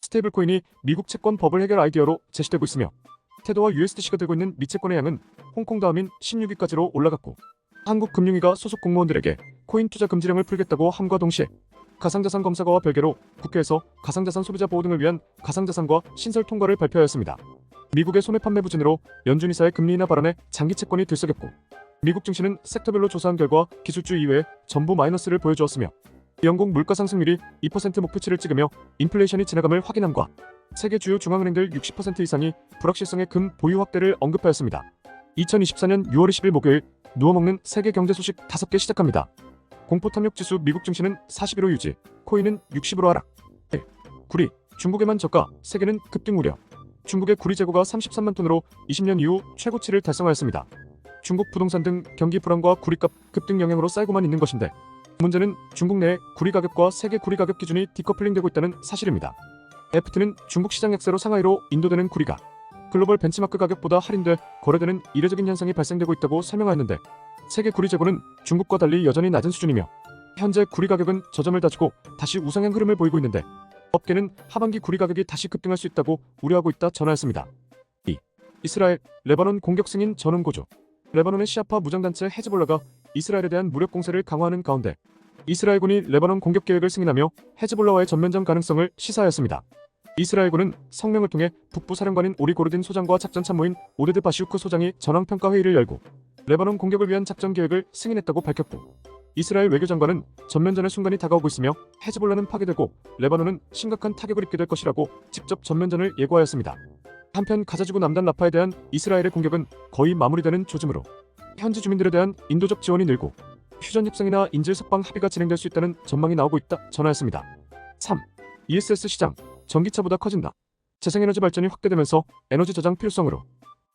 스테이블코인이 미국 채권 버블 해결 아이디어로 제시되고 있으며 테더와 USDC가 들고 있는 미채권의 양은 홍콩 다음인 16위까지로 올라갔고 한국금융위가 소속 공무원들에게 코인 투자 금지령을 풀겠다고 함과 동시에 가상자산 검사과와 별개로 국회에서 가상자산 소비자 보호 등을 위한 가상자산과 신설 통과를 발표하였습니다. 미국의 소매 판매 부진으로 연준 이사의 금리 인하 발언에 장기 채권이 들썩였고 미국 증시는 섹터별로 조사한 결과 기술주 이외에 전부 마이너스를 보여주었으며 영국 물가 상승률이 2% 목표치를 찍으며 인플레이션이 지나감을 확인함과 세계 주요 중앙은행들 60% 이상이 불확실성의 금 보유 확대를 언급하였습니다. 2024년 6월 20일 목요일 누워먹는 세계 경제 소식 5개 시작합니다. 공포 탐욕 지수 미국 증시는 41호 유지, 코인은 60으로 하락. 구리, 중국에만 저가, 세계는 급등 우려. 중국의 구리 재고가 33만 톤으로 20년 이후 최고치를 달성하였습니다. 중국 부동산 등 경기 불안과 구리값 급등 영향으로 쌓이고만 있는 것인데 문제는 중국 내의 구리 가격과 세계 구리 가격 기준이 디커플링되고 있다는 사실입니다. FT는 중국 시장 약세로 상하이로 인도되는 구리가 글로벌 벤치마크 가격보다 할인돼 거래되는 이례적인 현상이 발생되고 있다고 설명하였는데 세계 구리 재고는 중국과 달리 여전히 낮은 수준이며 현재 구리 가격은 저점을 다지고 다시 우상향 흐름을 보이고 있는데 업계는 하반기 구리 가격이 다시 급등할 수 있다고 우려하고 있다 전하였습니다. 이스라엘, 레바논 공격 승인 전원 고조. 레바논의 시아파 무장단체 헤즈볼라가 이스라엘에 대한 무력 공세를 강화하는 가운데 이스라엘군이 레바논 공격 계획을 승인하며 헤즈볼라와의 전면전 가능성을 시사하였습니다. 이스라엘군은 성명을 통해 북부 사령관인 오리 고르딘 소장과 작전 참모인 오데드 바시우크 소장이 전황평가 회의를 열고 레바논 공격을 위한 작전 계획을 승인했다고 밝혔고 이스라엘 외교장관은 전면전의 순간이 다가오고 있으며 헤즈볼라는 파괴되고 레바논은 심각한 타격을 입게 될 것이라고 직접 전면전을 예고하였습니다. 한편 가자지구 남단 라파에 대한 이스라엘의 공격은 거의 마무리되는 조짐으로 현지 주민들에 대한 인도적 지원이 늘고 휴전 협상이나 인질 석방 합의가 진행될 수 있다는 전망이 나오고 있다 전하였습니다. 3. ESS 시장 전기차보다 커진다. 재생에너지 발전이 확대되면서 에너지 저장 필요성으로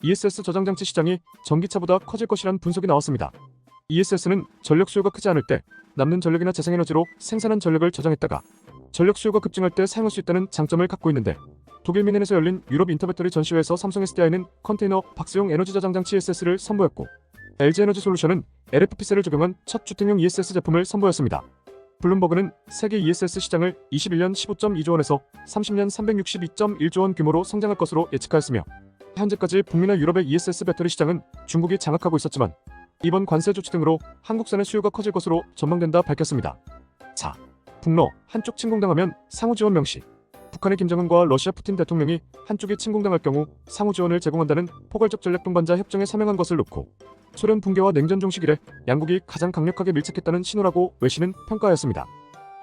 ESS 저장장치 시장이 전기차보다 커질 것이란 분석이 나왔습니다. ESS는 전력 수요가 크지 않을 때 남는 전력이나 재생에너지로 생산한 전력을 저장했다가 전력 수요가 급증할 때 사용할 수 있다는 장점을 갖고 있는데 독일 미넨에서 열린 유럽 인터배터리 전시회에서 삼성 SDI는 컨테이너 박스용 에너지 저장장치 ESS를 선보였고 LG에너지솔루션은 LFP셀을 적용한 첫 주택용 ESS 제품을 선보였습니다. 블룸버그는 세계 ESS 시장을 21년 15.2조 원에서 30년 362.1조 원 규모로 성장할 것으로 예측하였으며 현재까지 북미나 유럽의 ESS 배터리 시장은 중국이 장악하고 있었지만 이번 관세 조치 등으로 한국산의 수요가 커질 것으로 전망된다 밝혔습니다. 4. 북러 한쪽 침공당하면 상호 지원 명시. 북한의 김정은과 러시아 푸틴 대통령이 한쪽이 침공당할 경우 상호 지원을 제공한다는 포괄적 전략 동반자 협정에 서명한 것을 놓고 소련 붕괴와 냉전 종식 이래 양국이 가장 강력하게 밀착했다는 신호라고 외신은 평가하였습니다.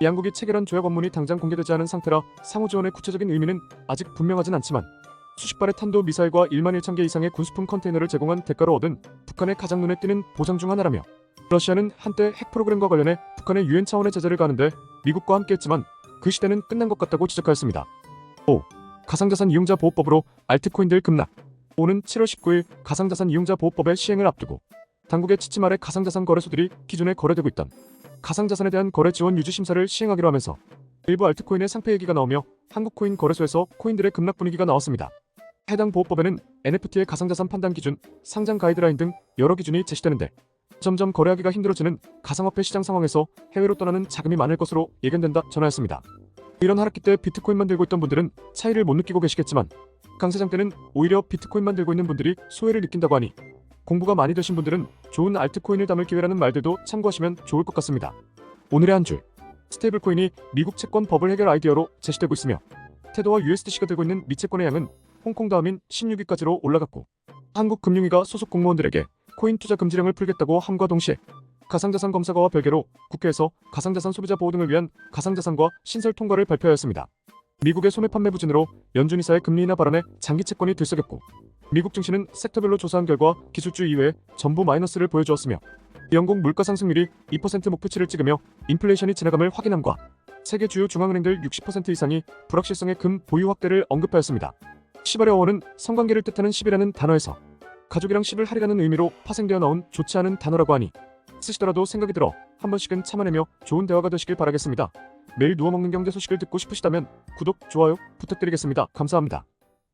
양국이 체결한 조약 원문이 당장 공개되지 않은 상태라 상호 지원의 구체적인 의미는 아직 분명하진 않지만 수십 발의 탄도 미사일과 1만 1천 개 이상의 군수품 컨테이너를 제공한 대가로 얻은 북한의 가장 눈에 띄는 보상 중 하나라며 러시아는 한때 핵 프로그램과 관련해 북한의 유엔 차원의 제재를 가하는데 미국과 함께했지만 그 시대는 끝난 것 같다고 지적하였습니다. 5. 가상자산 이용자 보호법으로 알트코인들 급락. 오는 7월 19일 가상자산 이용자 보호법의 시행을 앞두고 당국의 취침 아래 가상자산 거래소들이 기존에 거래되고 있던 가상자산에 대한 거래 지원 유지 심사를 시행하기로 하면서 일부 알트코인의 상폐 얘기가 나오며 한국코인 거래소에서 코인들의 급락 분위기가 나왔습니다. 해당 보호법에는 NFT의 가상자산 판단 기준, 상장 가이드라인 등 여러 기준이 제시되는데 점점 거래하기가 힘들어지는 가상화폐 시장 상황에서 해외로 떠나는 자금이 많을 것으로 예견된다 전하였습니다. 이런 하락기 때 비트코인만 들고 있던 분들은 차이를 못 느끼고 계시겠지만 강세장 때는 오히려 비트코인만 들고 있는 분들이 소외를 느낀다고 하니 공부가 많이 되신 분들은 좋은 알트코인을 담을 기회라는 말들도 참고하시면 좋을 것 같습니다. 오늘의 한 줄. 스테이블코인이 미국 채권 버블 해결 아이디어로 제시되고 있으며 테더와 USDC가 들고 있는 미채권의 양은 홍콩 다음인 16위까지로 올라갔고 한국금융위가 소속 공무원들에게 코인 투자 금지령을 풀겠다고 함과 동시에 가상자산 검사과와 별개로 국회에서 가상자산 소비자 보호 등을 위한 가상자산과 신설 통과를 발표하였습니다. 미국의 소매 판매 부진으로 연준 이사의 금리 인하 발언에 장기 채권이 들썩였고 미국 증시는 섹터별로 조사한 결과 기술주 이외에 전부 마이너스를 보여주었으며 영국 물가 상승률이 2% 목표치를 찍으며 인플레이션이 지나감을 확인함과 세계 주요 중앙은행들 60% 이상이 불확실성의 금 보유 확대를 언급하였습니다. 10월의 어원은 성관계를 뜻하는 10이라는 단어에서 가족이랑 10을 하리라는 의미로 파생되어 나온 좋지 않은 단어라고 하니 쓰시더라도 생각이 들어 한 번씩은 참아내며 좋은 대화가 되시길 바라겠습니다. 매일 누워먹는 경제 소식을 듣고 싶으시다면 구독, 좋아요 부탁드리겠습니다. 감사합니다.